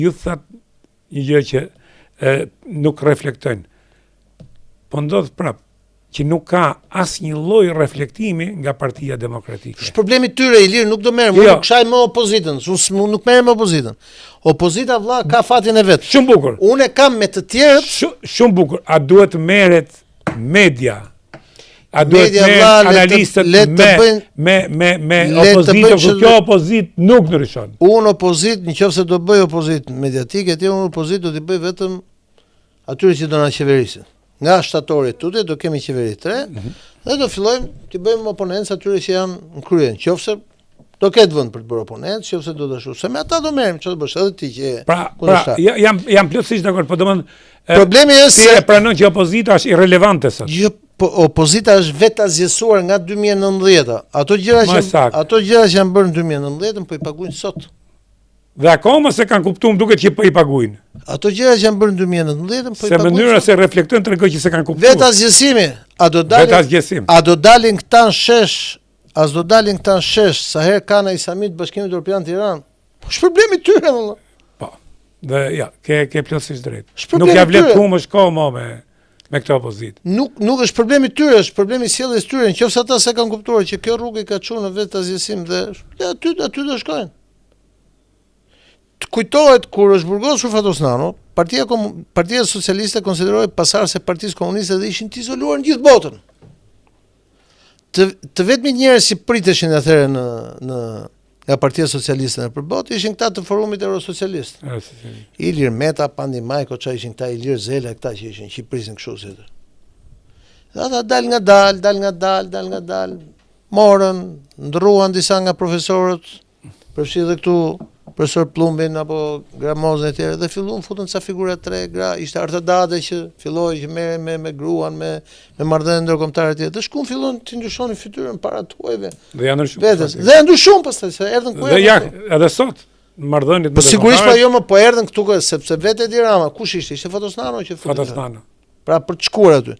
Ju thatë një gjë që nuk reflektojnë. Po ndodh prapë që nuk ka asnjë lloj reflektimi nga Partia Demokratike. Është problemi tyre, Ilir, nuk do merrem. Unë nuk shaj më opozitën, unë nuk merrem me opozitën. Opozita vëlla ka fatin e vet. Shumë bukur. Unë kam me të tjerët. Shumë bukur. A duhet merret media? A duhet merret analistët me opozitën, kur kjo opozitë nuk ndryshon. Unë opozitë, nëse do bëj opozitë mediatike, unë opozitë do t'i bëj vetëm atyre që do na qeverisin. Nga shtatori tutë do kemi qeveri 3 dhe do fillojmë të bëjmë oponencë atyre që janë në krye. Nëse do ketë vend për të bërë oponencë, nëse do dashu. Se me ata do merrem, çfarë do bësh? Edhe ti që pra jam plotësisht dakord, po domethënë problemi është se e pranon që opozita është irrelevante sot. Jo, po opozita është vetë azjesuar nga 2019. Ato gjëra që janë bërë në 2019 po i paguajnë sot. Dhe akoma se kanë kuptuar duket që po i paguajnë. Ato gjëra që janë bërë në 2019 po i paguajnë. Se mënyra se reflektojnë tregon që se kanë kuptuar. Vetë azgjësimi, a do dalin këta në shesh, sa herë kanë ai samit Bashkimit Evropian Tiranë. Po është problemi tyre valla. Po. Dhe ja, ke plotësisht drejt. Nuk ja vlet humbësh kohë më me këtë opozitë. Nuk është problemi tyre, është problemi sjelljes tyre. Nëse ata se kanë kuptuar që kjo rrugë i ka çuar në vetë azgjësim dhe aty do shkojnë. Kujtohet kur është burgosur Fatosnano, Partia Socialiste konsiderohej pasardhës e Partisë Komuniste dhe ishin të izoluar në gjithë botën. Të vetmit njerëz që priteshin atëherë nga Partia Socialiste në përbot ishin këta të forumit Eurosocialist. Ilir Meta, Pandi Majko, çka ishin këta, Ilir Zela, këta që ishin Shqipërisë kështu si. Dhe ata dal nga dal, morën, ndruan disa nga profesorët, përfshi dhe këtu profesor Plumbin apo Gramozën e tjerë dhe filluan futën ca figura 3 gra, ishte Artadade që filloi që merre me gruan me marrëdhënie ndërkombëtare të tjera. Dhe shkun fillon të ndryshonin fytyrën para tuajve. Dhe janë ndryshuar. Dhe janë ndryshuar pastaj se erdhën ku. Dhe ja, edhe sot marrëdhëniet po sigurisht pa jo më po erdhën këtu sepse vetë Edi Rama, kush ishte? Ishte Fatosnano që Fatosnano. Pra për të shkuar aty.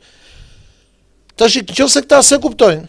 Tash nëse këta se kuptojnë